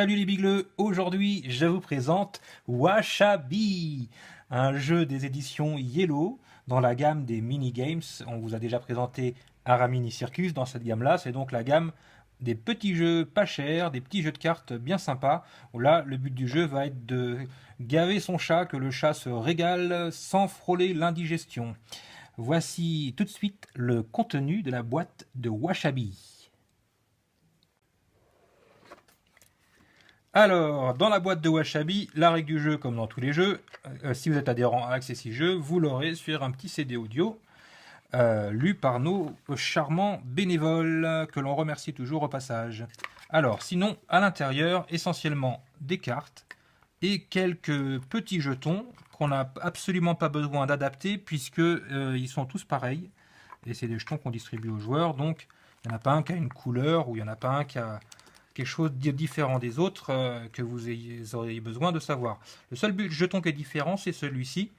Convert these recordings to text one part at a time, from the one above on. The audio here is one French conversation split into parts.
Salut les bigleux, aujourd'hui je vous présente Washabi, un jeu des éditions Yellow dans la gamme des mini-games. On vous a déjà présenté Aramini Circus dans cette gamme-là, c'est donc la gamme des petits jeux pas chers, des petits jeux de cartes bien sympas. Là, le but du jeu va être de gaver son chat, que le chat se régale sans frôler l'indigestion. Voici tout de suite le contenu de la boîte de Washabi. Alors, dans la boîte de Washabi, la règle du jeu, comme dans tous les jeux, si vous êtes adhérent à Access Jeux, vous l'aurez sur un petit CD audio lu par nos charmants bénévoles, que l'on remercie toujours au passage. Alors, sinon, à l'intérieur, essentiellement des cartes et quelques petits jetons qu'on n'a absolument pas besoin d'adapter puisque ils sont tous pareils. Et c'est des jetons qu'on distribue aux joueurs, donc il n'y en a pas un qui a une couleur ou il n'y en a pas un qui a quelque chose de différent des autres que vous auriez besoin de savoir. Le seul jeton qui est différent, c'est celui-ci.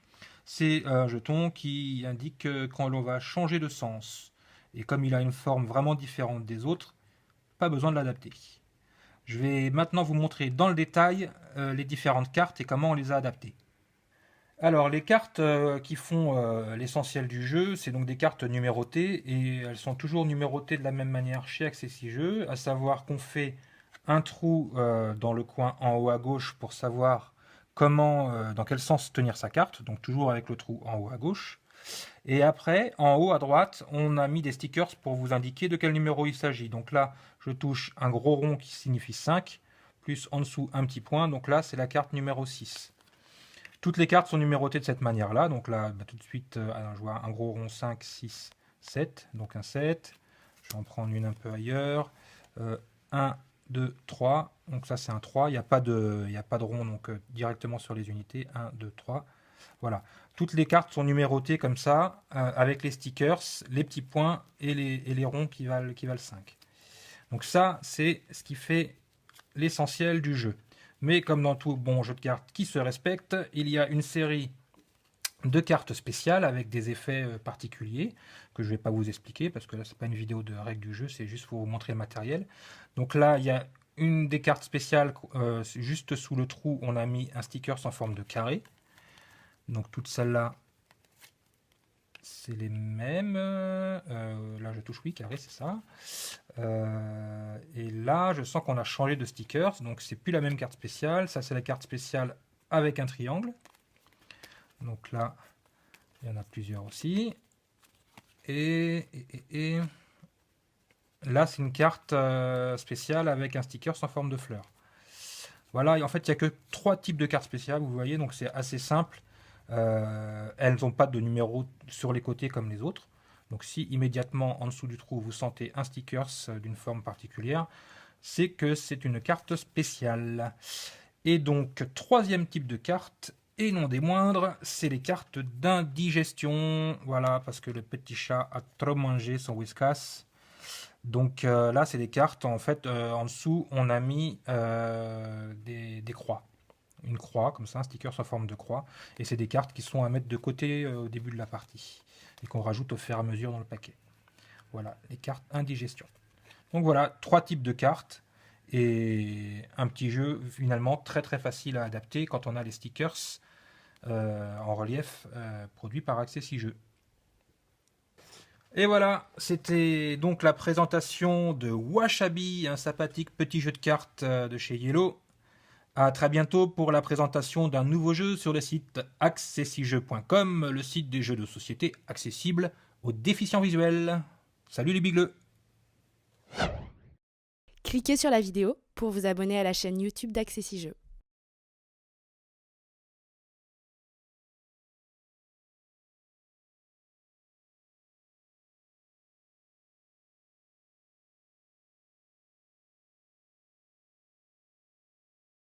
C'est un jeton qui indique quand l'on va changer de sens. Et comme il a une forme vraiment différente des autres, pas besoin de l'adapter. Je vais maintenant vous montrer dans le détail les différentes cartes et comment on les a adaptées. Alors, les cartes qui font l'essentiel du jeu, c'est donc des cartes numérotées, et elles sont toujours numérotées de la même manière chez Access Jeux, à savoir qu'on fait un trou dans le coin en haut à gauche pour savoir comment, dans quel sens tenir sa carte, donc toujours avec le trou en haut à gauche. Et après, en haut à droite, on a mis des stickers pour vous indiquer de quel numéro il s'agit. Donc là, je touche un gros rond qui signifie 5, plus en dessous un petit point, donc là c'est la carte numéro 6. Toutes les cartes sont numérotées de cette manière-là. Donc là, tout de suite, je vois un gros rond 5, 6, 7. Donc un 7. Je vais en prendre une un peu ailleurs. 1, 2, 3. Donc ça, c'est un 3. Il n'y a pas de rond donc directement sur les unités. 1, 2, 3. Voilà. Toutes les cartes sont numérotées comme ça, avec les stickers, les petits points et les ronds qui valent 5. Donc ça, c'est ce qui fait l'essentiel du jeu. Mais comme dans tout bon jeu de cartes qui se respecte, il y a une série de cartes spéciales avec des effets particuliers que je ne vais pas vous expliquer parce que là c'est pas une vidéo de règles du jeu, c'est juste pour vous montrer le matériel. Donc là il y a une des cartes spéciales, juste sous le trou on a mis un sticker en forme de carré. Donc toutes celles-là c'est les mêmes. Là je touche oui, carré c'est ça. Et là je sens qu'on a changé de stickers, donc c'est plus la même carte spéciale. Ça c'est la carte spéciale avec un triangle. Donc là il y en a plusieurs aussi. Et là c'est une carte spéciale avec un sticker en forme de fleur. Voilà, et en fait il n'y a que 3 types de cartes spéciales, vous voyez, donc c'est assez simple. Elles n'ont pas de numéro sur les côtés comme les autres. Donc si immédiatement en dessous du trou vous sentez un sticker d'une forme particulière, c'est que c'est une carte spéciale. Et donc troisième type de carte, et non des moindres, c'est les cartes d'indigestion. Voilà, parce que le petit chat a trop mangé son Whiskas. Donc là c'est des cartes, en fait en dessous on a mis des croix. Une croix, comme ça, un sticker en forme de croix. Et c'est des cartes qui sont à mettre de côté au début de la partie. Et qu'on rajoute au fur et à mesure dans le paquet. Voilà, les cartes indigestion. Donc voilà, 3 types de cartes. Et un petit jeu finalement très très facile à adapter quand on a les stickers en relief produits par Access Jeux. Et voilà, c'était donc la présentation de Washabi, un sympathique petit jeu de cartes de chez Yellow. A très bientôt pour la présentation d'un nouveau jeu sur le site accessijeux.com, le site des jeux de société accessibles aux déficients visuels. Salut les bigleux! Cliquez sur la vidéo pour vous abonner à la chaîne YouTube d'Access Jeux.